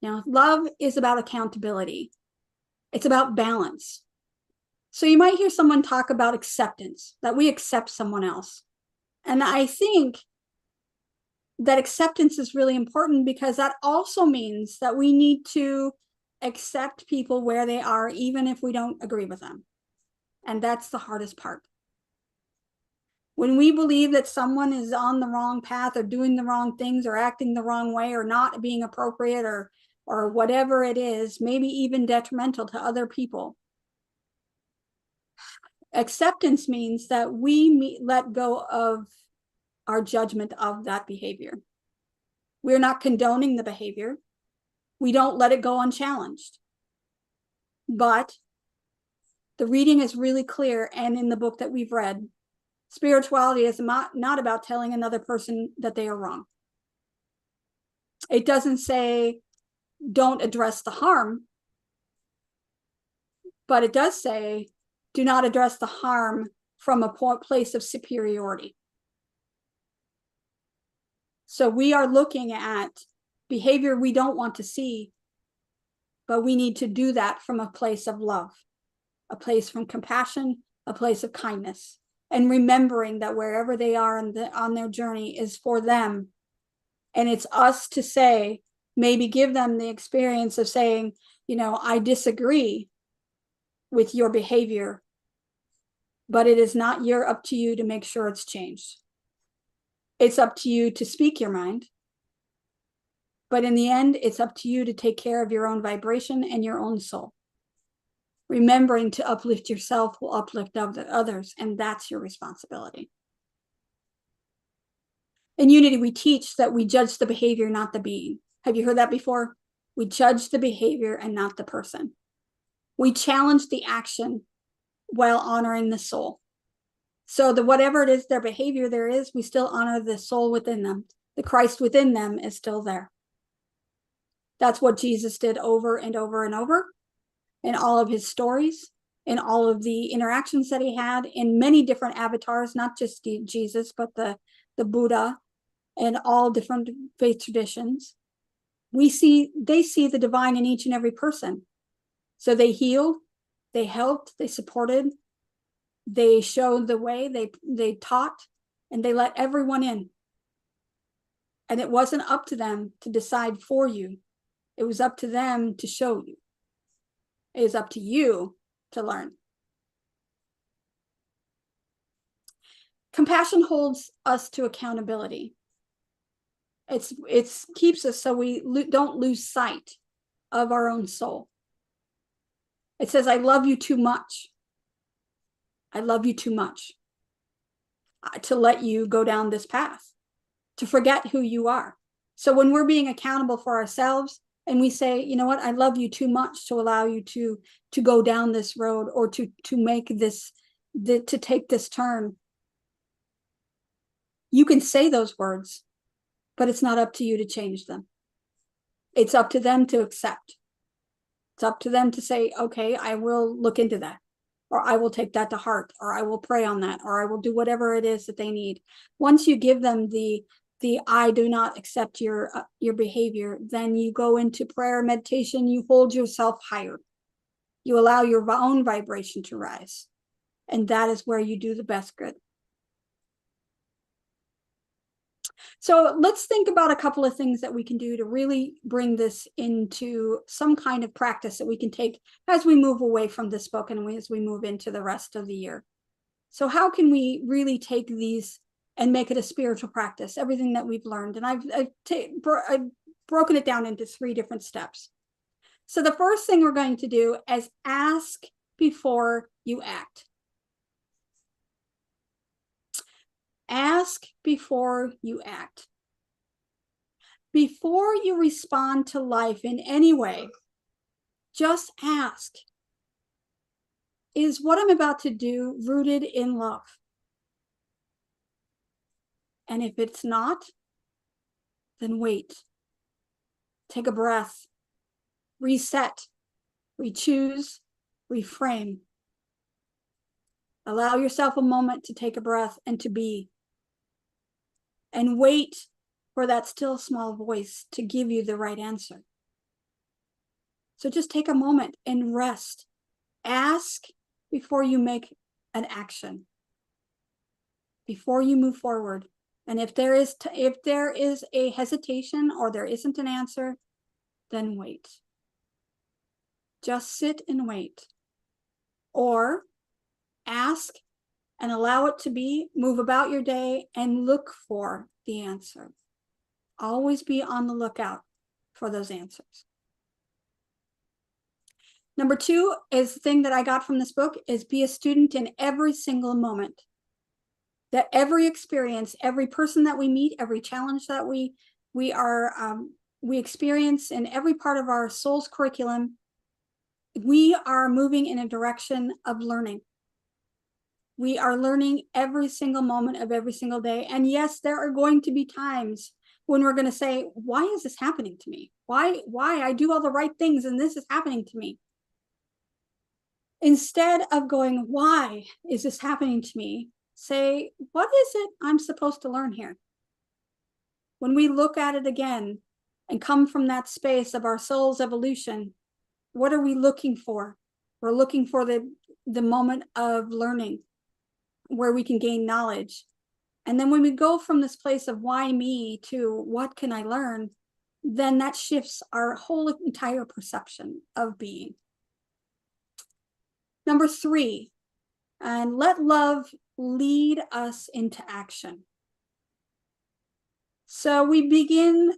Love is about accountability. It's about balance. So you might hear someone talk about acceptance, that we accept someone else. And I think that acceptance is really important, because that also means that we need to accept people where they are, even if we don't agree with them. And that's the hardest part. When we believe that someone is on the wrong path, or doing the wrong things, or acting the wrong way, or not being appropriate, or whatever it is, maybe even detrimental to other people, acceptance means that we let go of our judgment of that behavior. We're not condoning the behavior. We don't let it go unchallenged. But the reading is really clear, and in the book that we've read, spirituality is not about telling another person that they are wrong. It doesn't say don't address the harm, but it does say do not address the harm from a place of superiority. So we are looking at behavior we don't want to see, but we need to do that from a place of love, a place from compassion, a place of kindness, and remembering that wherever they are on their journey is for them. And it's us to say, maybe give them the experience of saying, I disagree with your behavior, but it is not up to you to make sure it's changed. It's up to you to speak your mind. But in the end, it's up to you to take care of your own vibration and your own soul. Remembering to uplift yourself will uplift others, and that's your responsibility. In Unity, we teach that we judge the behavior, not the being. Have you heard that before? We judge the behavior and not the person. We challenge the action while honoring the soul. So whatever it is, their behavior there is, we still honor the soul within them. The Christ within them is still there. That's what Jesus did over and over and over in all of his stories, in all of the interactions that he had, in many different avatars, not just Jesus, but the Buddha and all different faith traditions. They see the divine in each and every person. So they healed, they helped, they supported, they showed the way, they taught, and they let everyone in. And it wasn't up to them to decide for you. It was up to them to show you. It is up to you to learn. Compassion holds us to accountability. It keeps us so we don't lose sight of our own soul. It says, I love you too much. I love you too much to let you go down this path, to forget who you are. So when we're being accountable for ourselves and we say, you know what, I love you too much to allow you to go down this road, or to make this, to take this turn, you can say those words, but it's not up to you to change them. It's up to them to accept. It's up to them to say, okay, I will look into that, or I will take that to heart, or I will pray on that, or I will do whatever it is that they need. Once you give them the I do not accept your behavior, then you go into prayer, meditation, you hold yourself higher. You allow your own vibration to rise. And that is where you do the best good. So let's think about a couple of things that we can do to really bring this into some kind of practice that we can take as we move away from this book and as we move into the rest of the year. So how can we really take these and make it a spiritual practice, everything that we've learned? And I've broken it down into 3 different steps. So the first thing we're going to do is ask before you act. Ask before you act. Before you respond to life in any way, just ask, is what I'm about to do rooted in love? And if it's not, then wait. Take a breath. Reset. Re-choose. Reframe. Allow yourself a moment to take a breath and to be. And wait for that still small voice to give you the right answer. So just take a moment and rest. Ask before you make an action, before you move forward. And if there is a hesitation or there isn't an answer, then wait. Just sit and wait. Or ask and allow it to be, move about your day and look for the answer. Always be on the lookout for those answers. Number 2 is the thing that I got from this book, is be a student in every single moment. That every experience, every person that we meet, every challenge that we experience in every part of our soul's curriculum, we are moving in a direction of learning. We are learning every single moment of every single day. And yes, there are going to be times when we're going to say, why is this happening to me? Why I do all the right things and this is happening to me? Instead of going, why is this happening to me? Say, what is it I'm supposed to learn here? When we look at it again and come from that space of our soul's evolution, what are we looking for? We're looking for the moment of learning where we can gain knowledge. And then when we go from this place of why me to what can I learn, then that shifts our whole entire perception of being. Number 3, and let love lead us into action. So we begin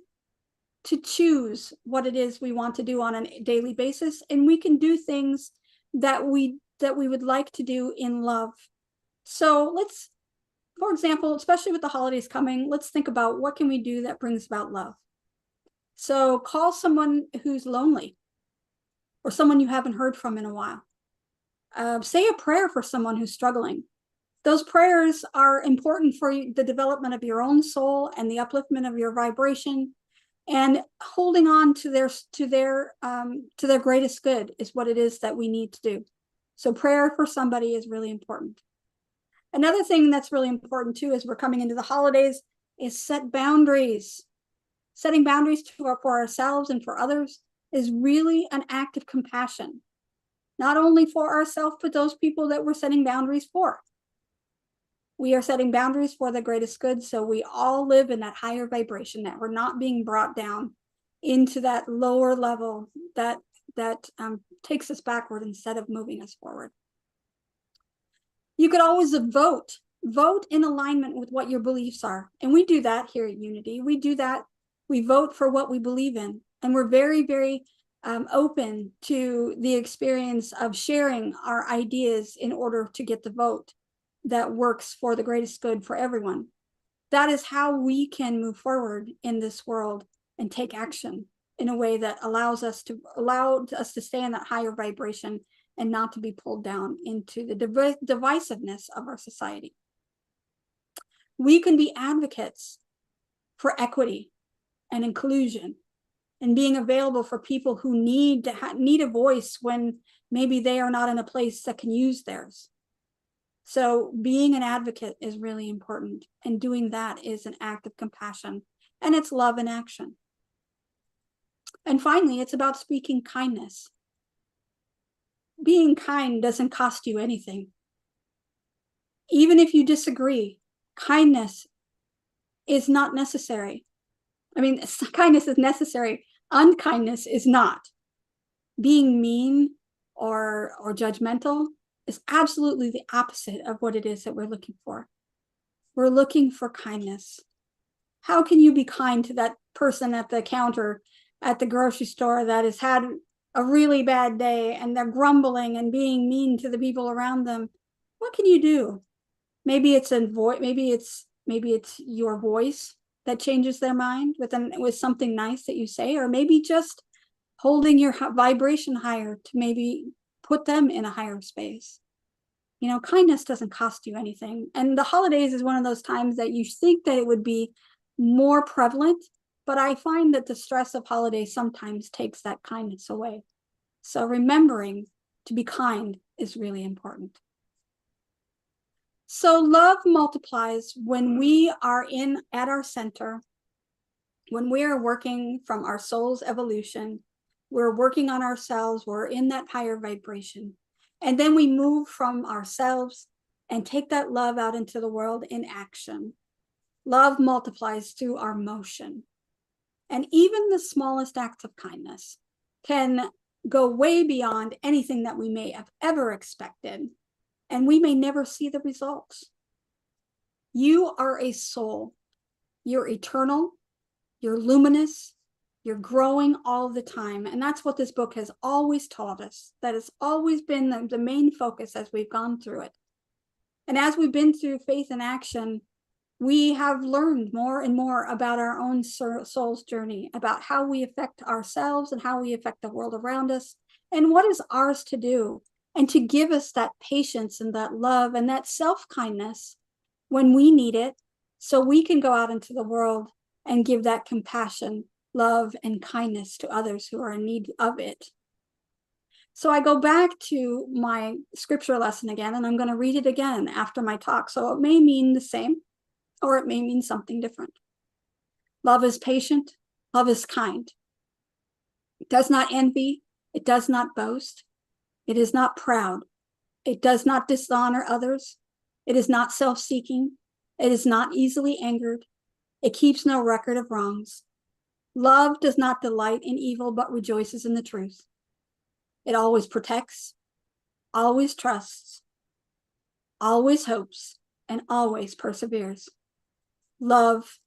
to choose what it is we want to do on a daily basis, and we can do things that we would like to do in love. So let's, for example, especially with the holidays coming, let's think about what can we do that brings about love. So call someone who's lonely or someone you haven't heard from in a while. Say a prayer for someone who's struggling. Those prayers are important for the development of your own soul and the upliftment of your vibration, and holding on to their greatest good is what it is that we need to do. So prayer for somebody is really important. Another thing that's really important too, as we're coming into the holidays, is set boundaries. Setting boundaries for ourselves and for others is really an act of compassion, not only for ourselves, but those people that we're setting boundaries for. We are setting boundaries for the greatest good, so we all live in that higher vibration, that we're not being brought down into that lower level that takes us backward instead of moving us forward. You could always vote in alignment with what your beliefs are. And we do that here at Unity. We do that. We vote for what we believe in. And we're very, very open to the experience of sharing our ideas in order to get the vote that works for the greatest good for everyone. That is how we can move forward in this world and take action in a way that allows us to stay in that higher vibration and not to be pulled down into the divisiveness of our society. We can be advocates for equity and inclusion and being available for people who need a voice when maybe they are not in a place that can use theirs. So being an advocate is really important, and doing that is an act of compassion, and it's love in action. And finally, it's about speaking kindness. Being kind doesn't cost you anything. Even if you disagree, kindness is not necessary. I mean, kindness is necessary. Unkindness is not. Being mean or judgmental is absolutely the opposite of what it is that we're looking for. We're looking for kindness. How can you be kind to that person at the counter at the grocery store that has had a really bad day and they're grumbling and being mean to the people around them? What can you do? Maybe it's maybe it's your voice that changes their mind with something nice that you say, or maybe just holding your vibration higher to maybe put them in a higher space. You know, kindness doesn't cost you anything. And the holidays is one of those times that you think that it would be more prevalent, but I find that the stress of holidays sometimes takes that kindness away. So remembering to be kind is really important. So love multiplies when we are at our center, when we are working from our soul's evolution, we're working on ourselves, we're in that higher vibration. And then we move from ourselves and take that love out into the world in action. Love multiplies through our motion. And even the smallest acts of kindness can go way beyond anything that we may have ever expected. And we may never see the results. You are a soul. You're eternal. You're luminous. You're growing all the time. And that's what this book has always taught us. That has always been the main focus as we've gone through it. And as we've been through Faith in Action, we have learned more and more about our own soul's journey, about how we affect ourselves and how we affect the world around us, and what is ours to do, and to give us that patience and that love and that self-kindness when we need it, so we can go out into the world and give that compassion, love, and kindness to others who are in need of it. So I go back to my scripture lesson again, and I'm going to read it again after my talk. So it may mean the same, or it may mean something different. Love is patient. Love is kind. It does not envy. It does not boast. It is not proud. It does not dishonor others. It is not self-seeking. It is not easily angered. It keeps no record of wrongs. Love does not delight in evil, but rejoices in the truth. It always protects, always trusts, always hopes, and always perseveres. Love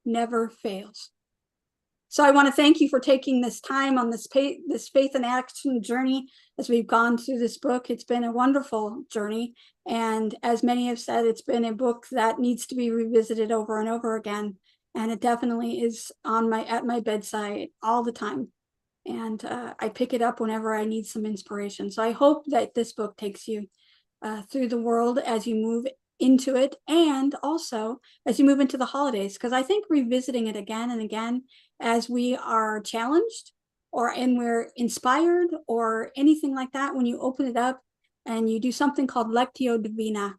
never fails. So I want to thank you for taking this time on this Faith in Action journey as we've gone through this book. It's been a wonderful journey. And as many have said, it's been a book that needs to be revisited over and over again. And it definitely is at my bedside all the time. And I pick it up whenever I need some inspiration. So I hope that this book takes you through the world as you move into it, and also as you move into the holidays, because I think revisiting it again and again as we are challenged and we're inspired or anything like that, when you open it up and you do something called Lectio Divina,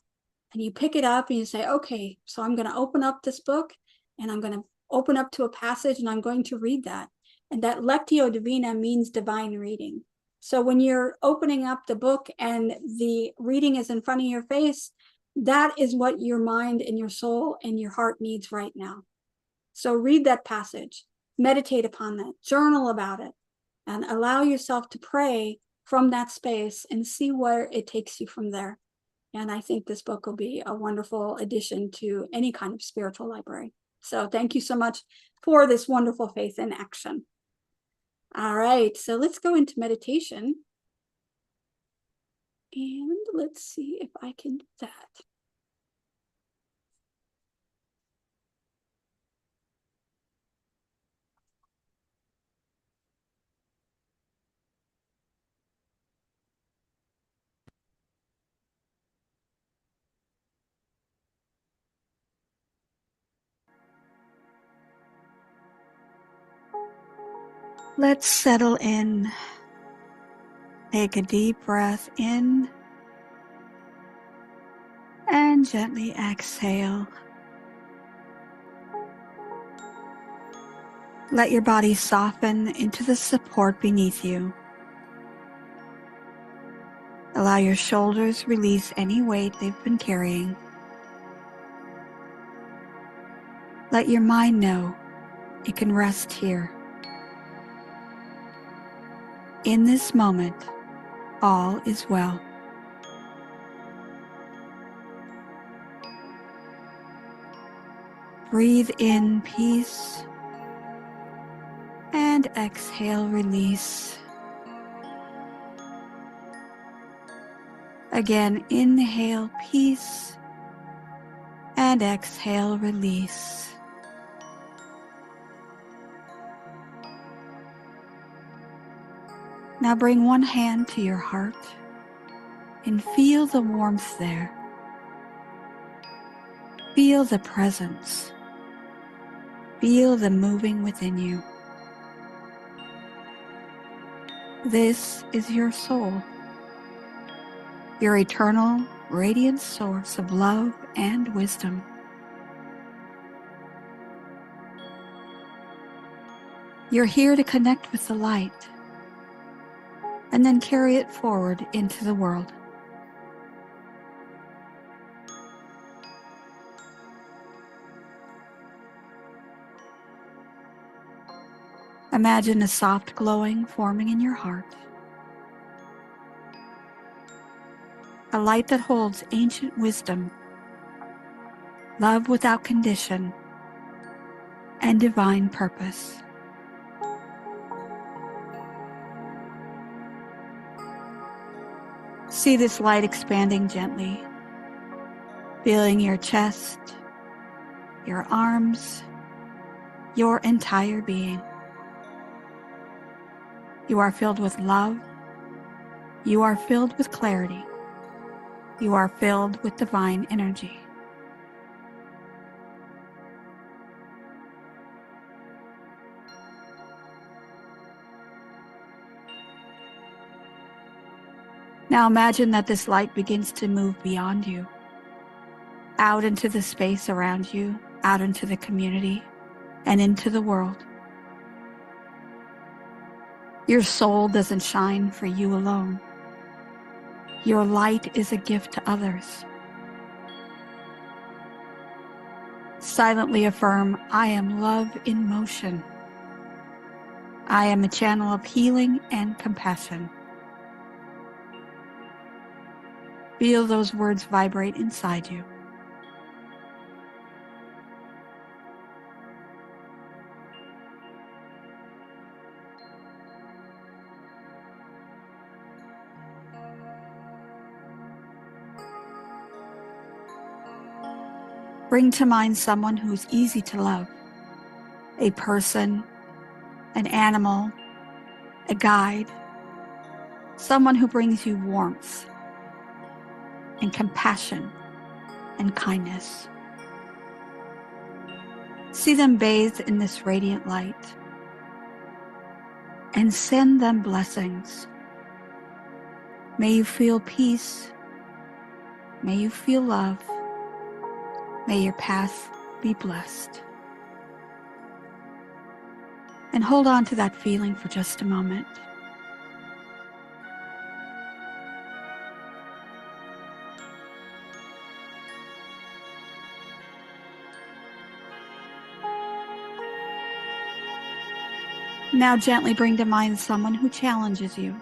and you pick it up and you say, okay, so I'm going to open up this book and I'm going to open up to a passage and I'm going to read that. And that Lectio Divina means divine reading. So when you're opening up the book and the reading is in front of your face, That is what your mind and your soul and your heart needs right now. So read that passage, meditate upon that, journal about it, and allow yourself to pray from that space and see where it takes you from there. And I think this book will be a wonderful addition to any kind of spiritual library. So thank you so much for this wonderful Faith in Action. All right, so let's go into meditation. And let's see if I can do that. Let's settle in. Take a deep breath in and gently exhale. Let your body soften into the support beneath you. Allow your shoulders release any weight they've been carrying. Let your mind know it can rest here. In this moment, all is well. Breathe in peace and exhale release. Again, inhale peace and exhale release. Now bring one hand to your heart and feel the warmth there. Feel the presence. Feel the moving within you. This is your soul, your eternal, radiant source of love and wisdom. You're here to connect with the light and then carry it forward into the world. Imagine a soft glowing forming in your heart, a light that holds ancient wisdom, love without condition, and divine purpose. See this light expanding gently, filling your chest, your arms, your entire being. You are filled with love. You are filled with clarity. You are filled with divine energy. Now imagine that this light begins to move beyond you, out into the space around you, out into the community, and into the world. Your soul doesn't shine for you alone. Your light is a gift to others. Silently affirm, I am love in motion. I am a channel of healing and compassion. Feel those words vibrate inside you. Bring to mind someone who's easy to love, a person, an animal, a guide, someone who brings you warmth and compassion and kindness. See them bathed in this radiant light and send them blessings. May you feel peace. May you feel love. May your path be blessed. And hold on to that feeling for just a moment. Now gently bring to mind someone who challenges you,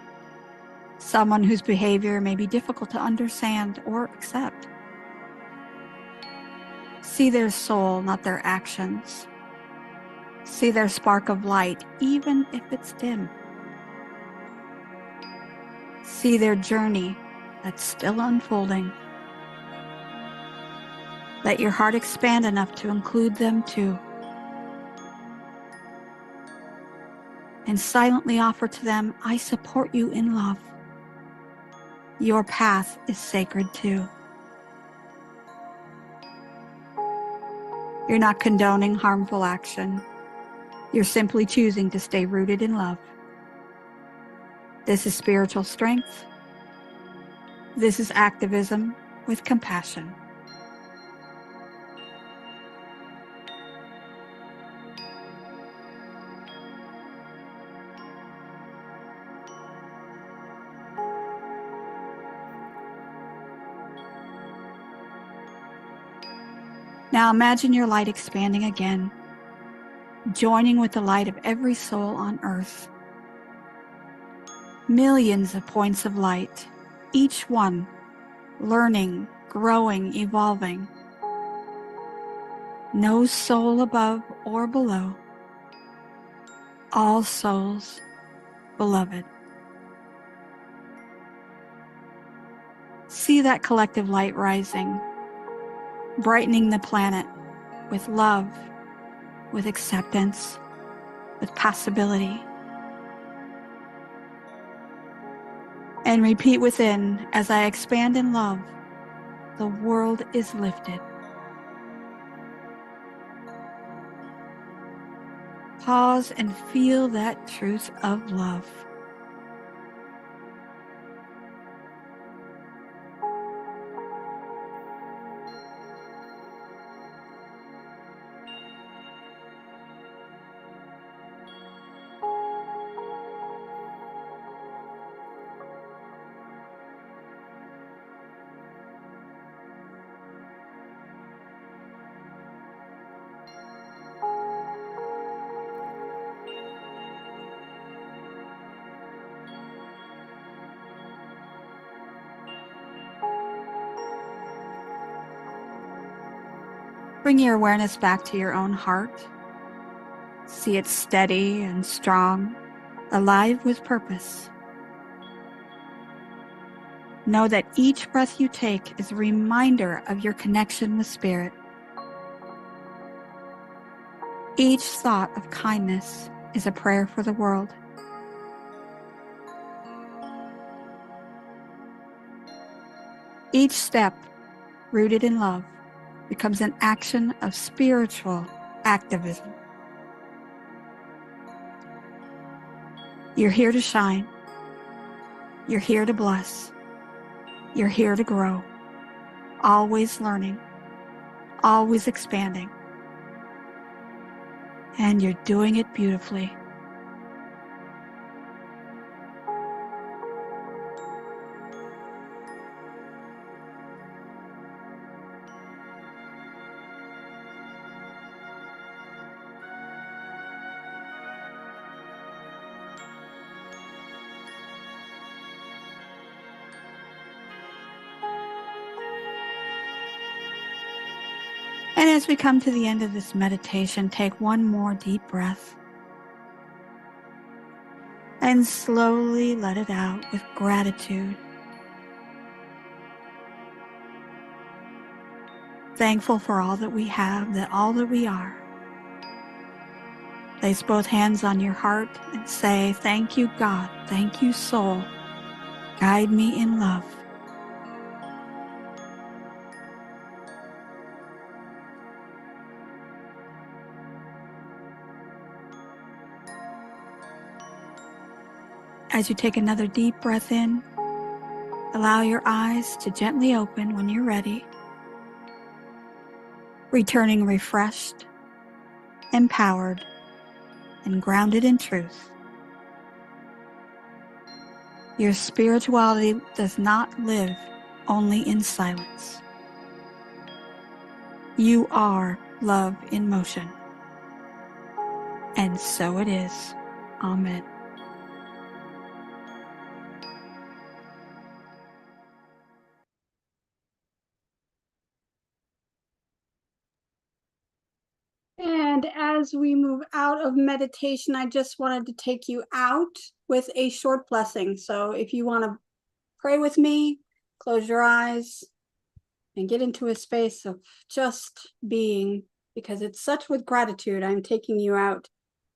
someone whose behavior may be difficult to understand or accept. See their soul, not their actions. See their spark of light, even if it's dim. See their journey that's still unfolding. Let your heart expand enough to include them too. And silently offer to them, I support you in love. Your path is sacred too. You're not condoning harmful action. You're simply choosing to stay rooted in love. This is spiritual strength. This is activism with compassion. Now imagine your light expanding again, joining with the light of every soul on earth. Millions of points of light, each one learning, growing, evolving. No soul above or below. All souls beloved. See that collective light rising, brightening the planet with love, with acceptance, with possibility. And repeat within, as I expand in love, the world is lifted. Pause and feel that truth of love. Bring your awareness back to your own heart. See it steady and strong, alive with purpose. Know that each breath you take is a reminder of your connection with Spirit. Each thought of kindness is a prayer for the world. Each step, rooted in love, becomes an action of spiritual activism. You're here to shine. You're here to bless. You're here to grow. Always learning. Always expanding. And you're doing it beautifully. And as we come to the end of this meditation, take one more deep breath and slowly let it out with gratitude. Thankful for all that we have, that all that we are. Place both hands on your heart and say, thank you, God. Thank you, soul. Guide me in love. As you take another deep breath in, allow your eyes to gently open when you're ready, returning refreshed, empowered, and grounded in truth. Your spirituality does not live only in silence. You are love in motion. And so it is. Amen. And as we move out of meditation, I just wanted to take you out with a short blessing. So if you want to pray with me, close your eyes and get into a space of just being, because it's such with gratitude. I'm taking you out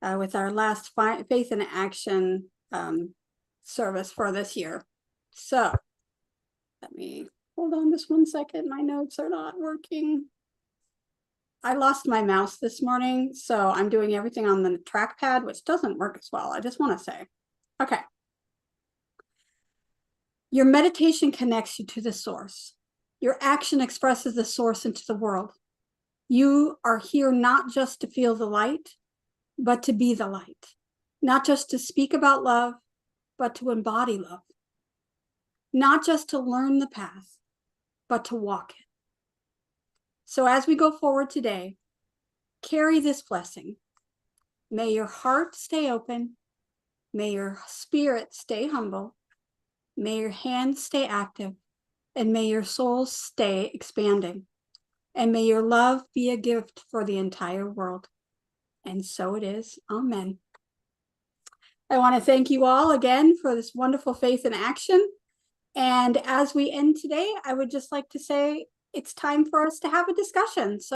with our last Faith in Action service for this year. So let me hold on just one second. My notes are not working. I lost my mouse this morning, so I'm doing everything on the trackpad, which doesn't work as well. I just want to say, okay. Your meditation connects you to the source. Your action expresses the source into the world. You are here not just to feel the light, but to be the light. Not just to speak about love, but to embody love. Not just to learn the path, but to walk it. So as we go forward today, carry this blessing. May your heart stay open. May your spirit stay humble. May your hands stay active. And may your soul stay expanding. And may your love be a gift for the entire world. And so it is. Amen. I want to thank you all again for this wonderful Faith in Action. And as we end today, I would just like to say it's time for us to have a discussion. So